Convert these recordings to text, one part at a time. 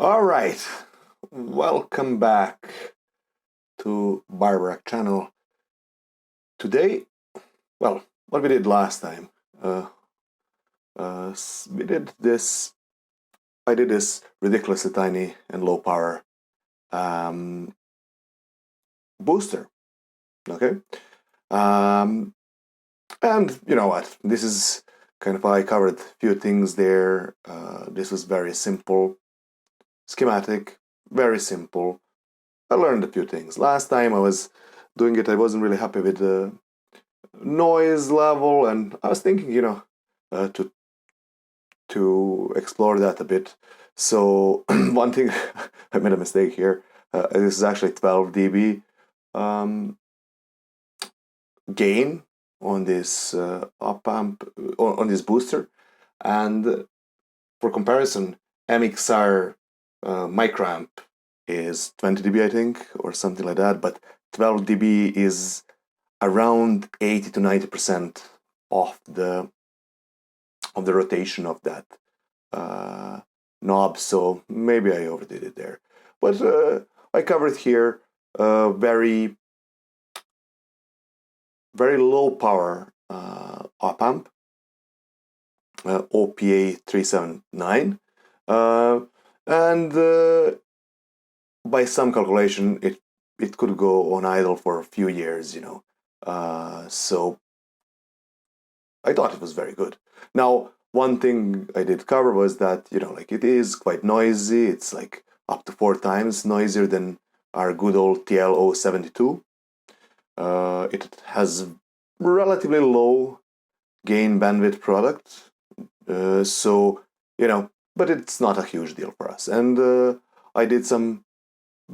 All right, welcome back to Barbara channel. Today, well, what we did last time, we did this. I did this ridiculously tiny and low power booster. Okay, and you know what? This is kind of I covered a few things there. This was very simple, schematic, very simple. I learned a few things. Last time I was doing it, I wasn't really happy with the noise level, and I was thinking, to explore that a bit. So one thing, I made a mistake here. This is actually 12 dB gain on this op amp, on this booster, and for comparison, MXR microamp is 20 dB, I think, or something like that, but 12 dB is around 80 to 90% of the rotation of that knob, so maybe I overdid it there. But I covered here very low power op amp, OPA 379, and by some calculation it could go on idle for a few years, so I thought it was very good. Now, one thing I did cover was that, it is quite noisy. It's like up to 4 times noisier than our good old TL072. It has relatively low gain bandwidth product. But it's not a huge deal for us. And I did some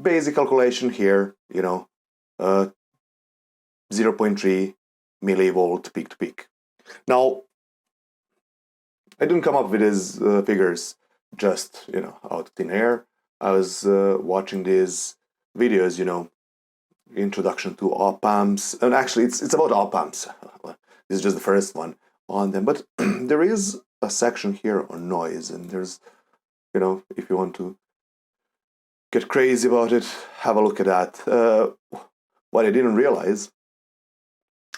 basic calculation here, 0.3 millivolt peak to peak. Now, I didn't come up with these figures just, out of thin air. I was watching these videos, introduction to op amps, and actually it's about op amps. This is just the first one on them, but there is a section here on noise, and there's, if you want to get crazy about it, have a look at that. What I didn't realize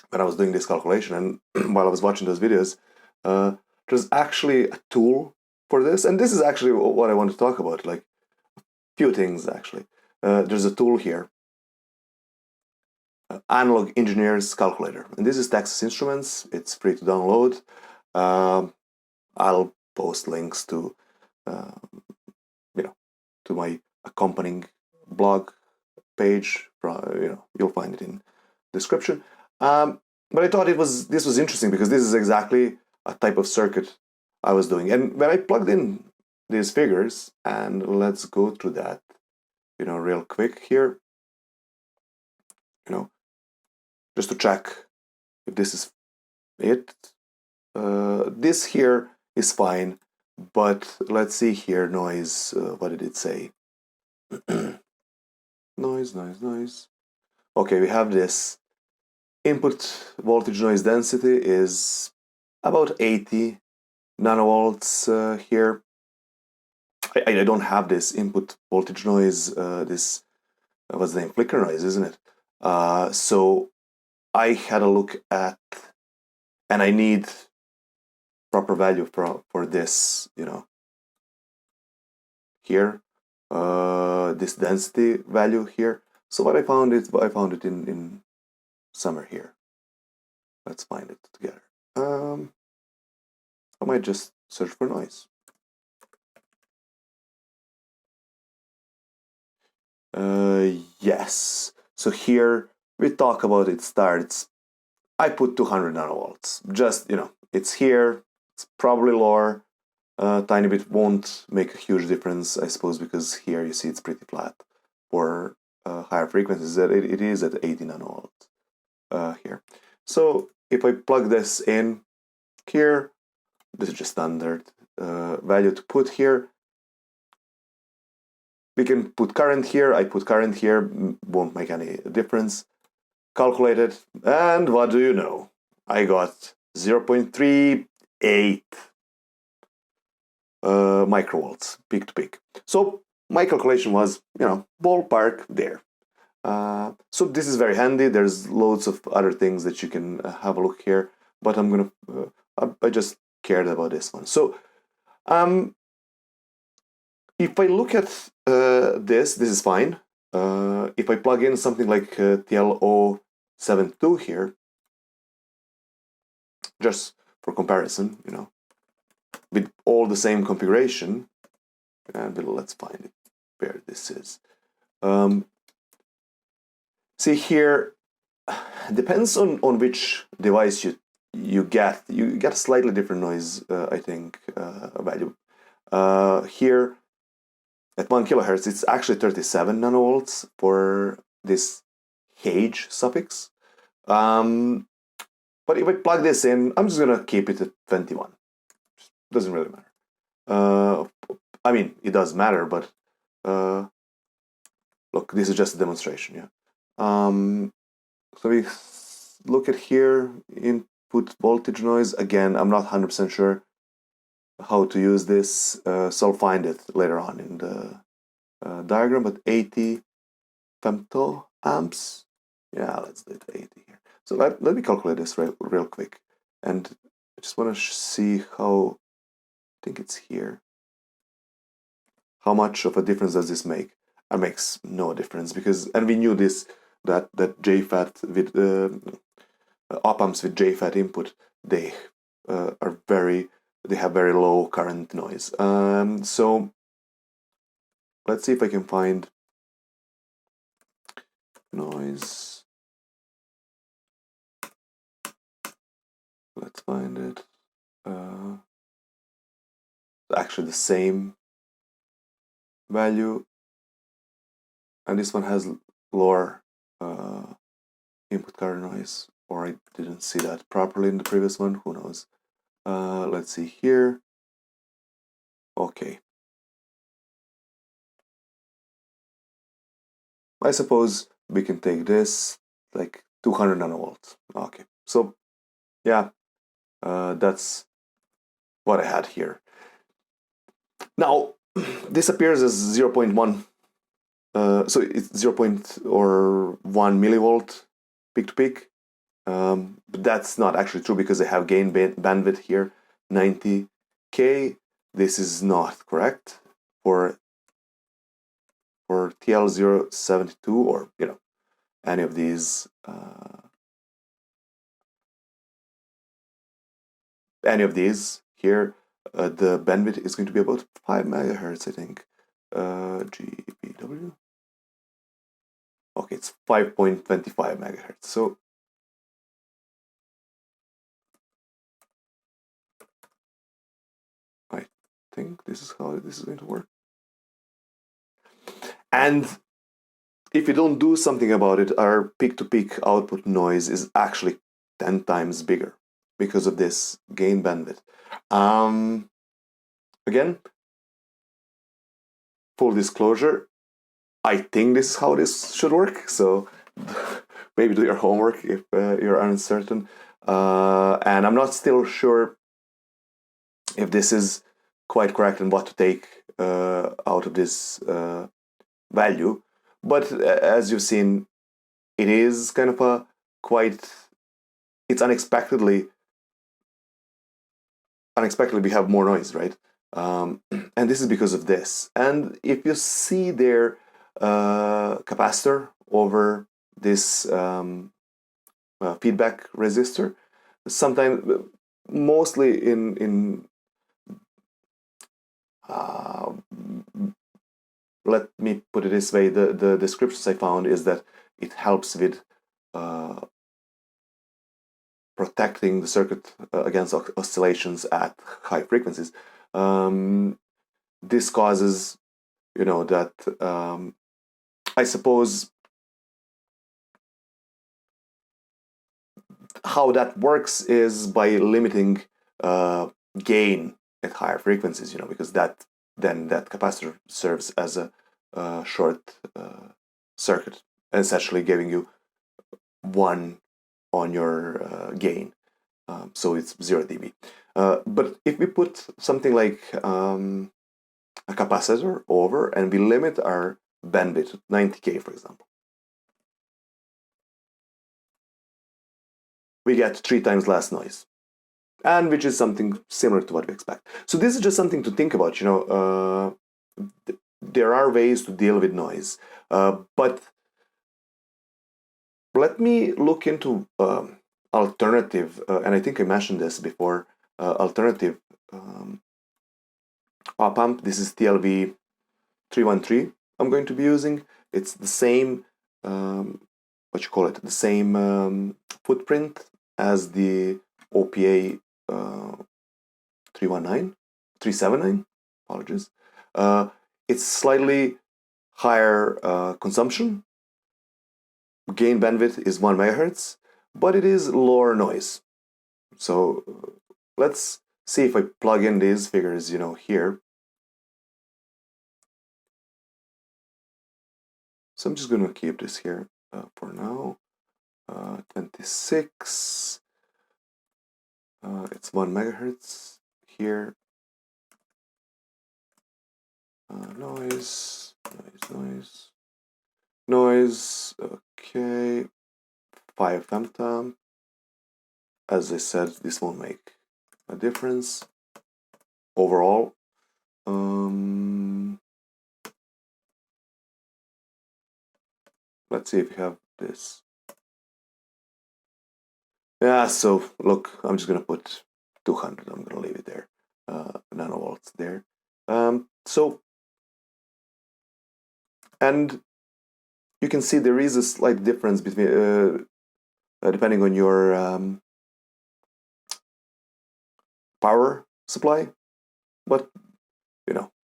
when I was doing this calculation and while I was watching those videos, there's actually a tool for this, and this is actually what I want to talk about, like a few things actually. There's a tool here, Analogue Engineer's Calculator, and this is Texas Instruments. It's free to download. I'll post links to, to my accompanying blog page. You'll find it in description. But I thought this was interesting because this is exactly a type of circuit I was doing. And when I plugged in these figures, and let's go through that, real quick here, just to check if this is it. This here is fine, but let's see here, noise, what did it say? Noise. Okay, we have this. Input voltage noise density is about 80 nanovolts here. I don't have this input voltage noise, this, what's the name, flicker noise, isn't it? So I had a look at, and I need proper value for this, here, this density value here. So what I found it in somewhere here. Let's find it together. I might just search for noise. Yes. So here we talk about it starts. I put 200 nanovolts. Just, it's here. It's probably lower. Tiny bit won't make a huge difference, I suppose, because here you see it's pretty flat. For higher frequencies, it is at 80 nanovolts here. So if I plug this in here, this is just standard value to put here. We can put current here. I put current here, won't make any difference. Calculate it, and what do you know? I got 0.38 microvolts peak to peak. So my calculation was, ballpark there. So this is very handy. There's loads of other things that you can have a look here, but I'm gonna I just cared about this one. So if I look at this is fine. If I plug in something like TL072 here, just for comparison, with all the same configuration, and let's find it where this is. See here, depends on which device you get. You get a slightly different noise, I think, value. Here, at 1 kilohertz, it's actually 37 nanovolts for this H suffix. But if I plug this in, I'm just gonna keep it at 21. Doesn't really matter. I mean, it does matter, but look, this is just a demonstration, yeah. So we look at here, input voltage noise. Again, I'm not 100% sure how to use this, so I'll find it later on in the diagram, but 80 femtoamps. Yeah, let's do it 80 here. So let me calculate this real quick. And I just want to see how, I think it's here. How much of a difference does this make? It makes no difference because, and we knew this, that JFET with op-amps with JFET input, they have very low current noise. So let's see if I can find noise. Let's find it. Actually the same value, and this one has lower input current noise, or I didn't see that properly in the previous one, who knows. Let's see here. Okay, I suppose we can take this like 200 nanovolts. Okay, so yeah, that's what I had here. Now this appears as 0.1, so it's 0.1 millivolt peak to peak, but that's not actually true because I have gain bandwidth here 90K. This is not correct for TL072 or any of these here. The bandwidth is going to be about 5 megahertz, I think. GPW. Okay, it's 5.25 megahertz. So I think this is how this is going to work. And if you don't do something about it, our peak-to-peak output noise is actually 10 times bigger because of this gain bandwidth. Again, full disclosure, I think this is how this should work. So maybe do your homework if you're uncertain. And I'm not still sure if this is quite correct and what to take out of this value. But as you've seen, it is kind of a it's unexpectedly we have more noise, right? And this is because of this. And if you see their capacitor over this feedback resistor, sometimes, mostly in let me put it this way, the descriptions I found is that it helps with protecting the circuit against oscillations at high frequencies. This causes, that I suppose how that works is by limiting gain at higher frequencies, because that capacitor serves as a short circuit, essentially giving you 1 on your gain. So it's 0 dB. But if we put something like a capacitor over and we limit our bandwidth to 90K, for example, we get 3 times less noise, and which is something similar to what we expect. So this is just something to think about. There are ways to deal with noise, but let me look into alternative, and I think I mentioned this before, alternative op-amp. This is TLV 313 I'm going to be using. It's the same, the same footprint as the OPA 379, apologies. It's slightly higher consumption. Gain bandwidth is 1 megahertz, but it is lower noise. So let's see if I plug in these figures, here. So I'm just going to keep this here for now. 26. It's 1 megahertz here. Noise. Okay. 5 femtom. As I said, this won't make a difference overall. Let's see if we have this. Yeah, so look, I'm just gonna put 200. I'm gonna leave it there. Nanovolts there. And you can see there is a slight difference between depending on your power supply, but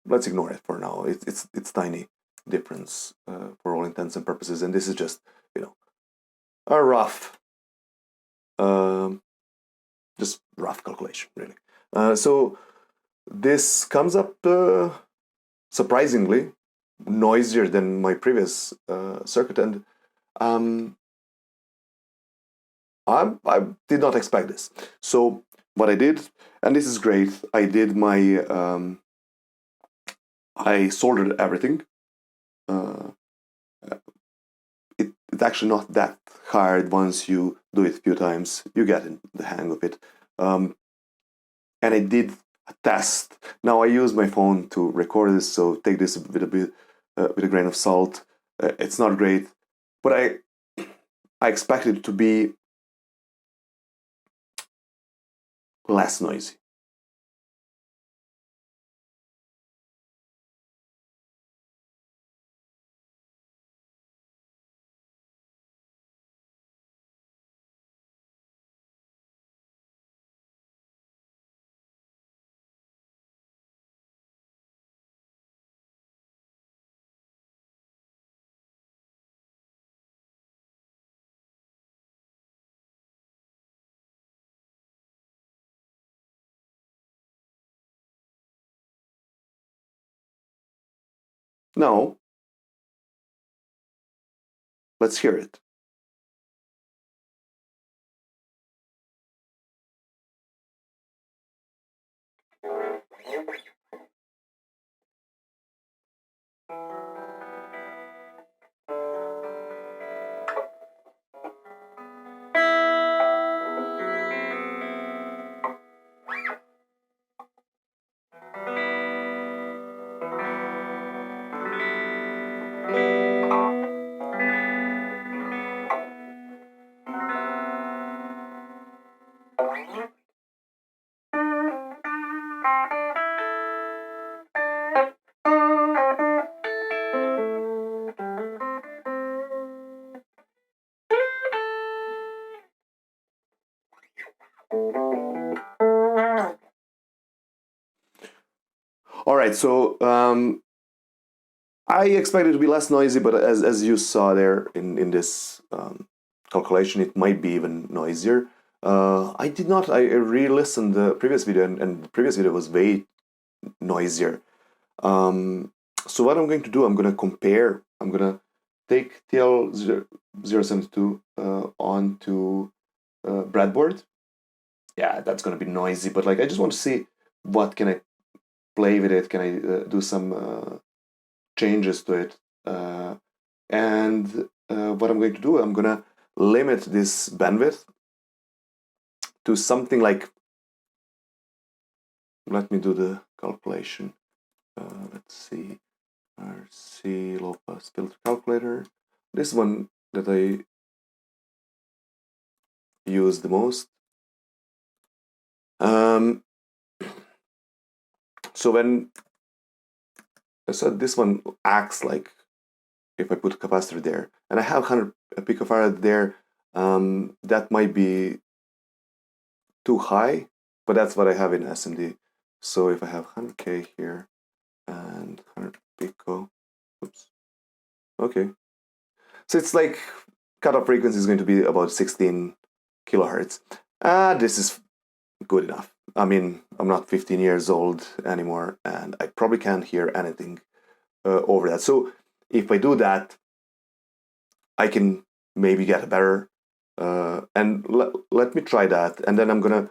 let's ignore it for now. It's tiny difference for all intents and purposes, and this is just a rough just rough calculation, really. So this comes up surprisingly noisier than my previous circuit, and I did not expect this. So what I did, and this is great, I did my I soldered everything. It's actually not that hard once you do it a few times. You get in the hang of it. And I did a test. Now I use my phone to record this, so take this with a grain of salt. It's not great, but I expected it to be less noisy. Now, let's hear it. All right, so I expected it to be less noisy, but as you saw there in this calculation, it might be even noisier. I did not. I re-listened the previous video, and the previous video was way noisier. So what I'm going to do, I'm going to compare. I'm going to take TL072 onto breadboard. Yeah, that's going to be noisy, but I just want to see what can I play with it? Can I do some changes to it? And what I'm going to do, I'm going to limit this bandwidth to something like, let me do the calculation. Let's see, RC low pass filter calculator. This one that I use the most. So when I said this one acts like if I put a capacitor there, and I have 100 picofarad there, that might be too high, but that's what I have in SMD. So if I have 100K here and 100 pico, oops, okay. So it's like cutoff frequency is going to be about 16 kilohertz. This is good enough. I mean, I'm not 15 years old anymore, and I probably can't hear anything over that. So if I do that, I can maybe get a better, and let me try that, and then I'm gonna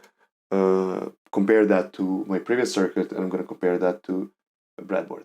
compare that to my previous circuit, and I'm gonna compare that to a breadboard.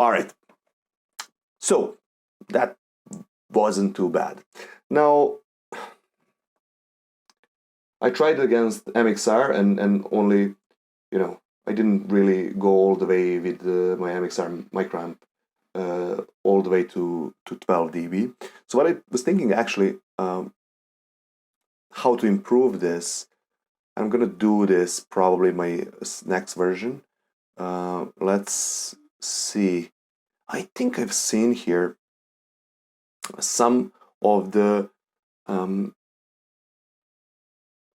All right, so that wasn't too bad. Now, I tried against MXR and only, I didn't really go all the way with my MXR microamp all the way to 12 dB. So what I was thinking actually, how to improve this, I'm gonna do this probably my next version. Let's see. I think I've seen here some of the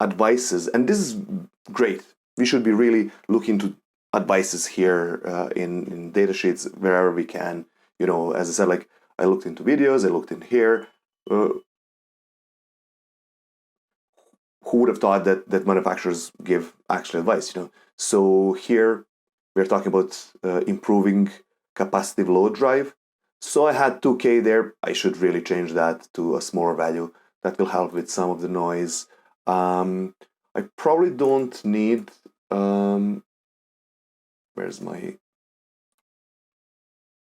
advices, and this is great. We should be really looking to advices here in datasheets wherever we can. As I said, like I looked into videos, I looked in here. Who would have thought that manufacturers give actual advice? So here we're talking about improving capacitive load drive. So I had 2K there. I should really change that to a smaller value. that will help with some of the noise. I probably don't need, where's my,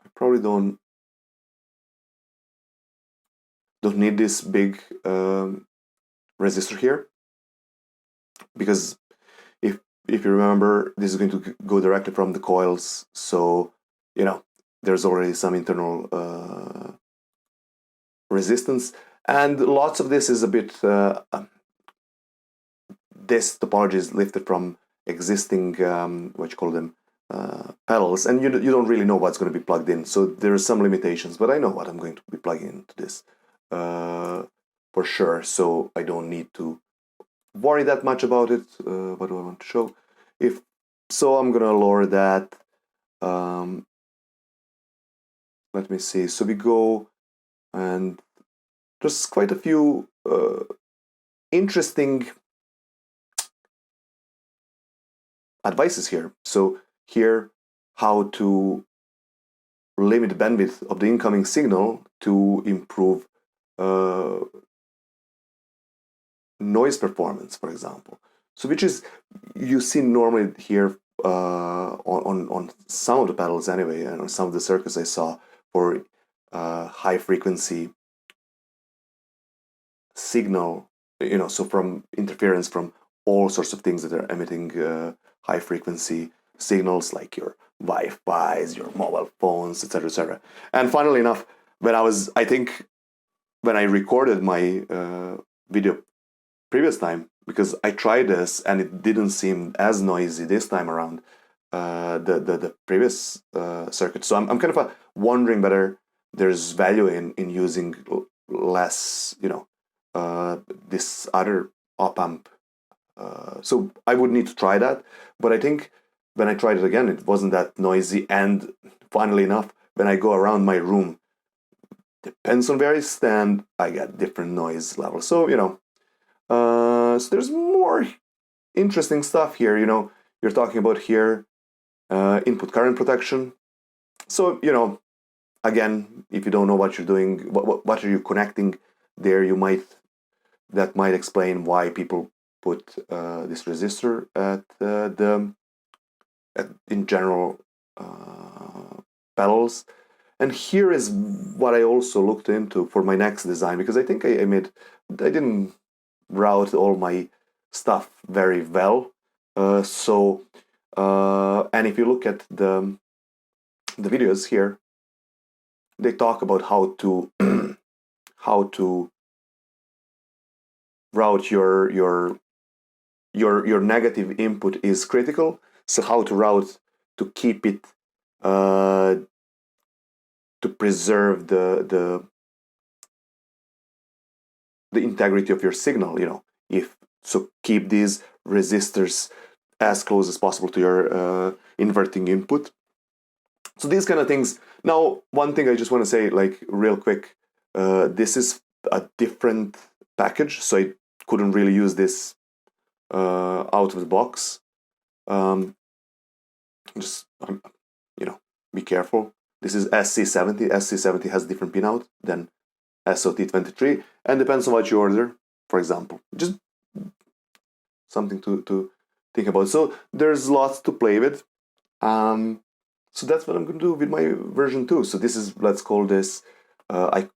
I probably don't need this big resistor here, because if you remember, this is going to go directly from the coils, so there's already some internal resistance, and lots of this is a bit this topology is lifted from existing what you call them pedals, and you don't really know what's going to be plugged in, so there are some limitations, but I know what I'm going to be plugging into this for sure, so I don't need to worry that much about it. What do I want to show? If so, I'm gonna lower that. Let me see. So we go, and there's quite a few interesting advices here. So here, how to limit the bandwidth of the incoming signal to improve noise performance, for example. So which is, you see normally here on some of the pedals anyway, and on some of the circuits I saw for high frequency signal, so from interference from all sorts of things that are emitting high frequency signals, like your Wi-Fi's, your mobile phones, etc., etc. And funnily enough, when I recorded my video previous time, because I tried this and it didn't seem as noisy this time around, the previous circuit. So I'm kind of wondering whether there's value in using less, this other op amp. So I would need to try that, but I think when I tried it again, it wasn't that noisy. And funnily enough, when I go around my room, depends on where I stand, I get different noise levels. So so there's more interesting stuff here. You're talking about here input current protection. So again, if you don't know what you're doing, what are you connecting there, that might explain why people put this resistor in general pedals. And here is what I also looked into for my next design, because I think I didn't route all my stuff very well. And if you look at the videos here, they talk about how to route your negative input is critical. So how to route to keep it to preserve the integrity of your signal. Keep these resistors as close as possible to your inverting input. So these kind of things. Now, one thing I just want to say, like real quick, this is a different package, so I couldn't really use this out of the box. Be careful. This is SC70. SC70 has a different pinout than SOT23, and depends on what you order, for example. Just something to think about. So there's lots to play with. So that's what I'm going to do with my version 2. So this is, let's call this, I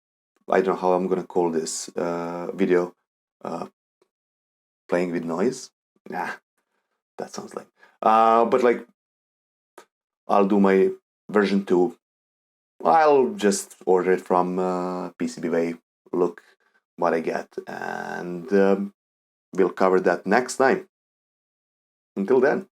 don't know how I'm going to call this video, playing with noise. Nah, that sounds like. But like, I'll do my version 2. I'll just order it from PCBWay, look what I get, and we'll cover that next time. Until then.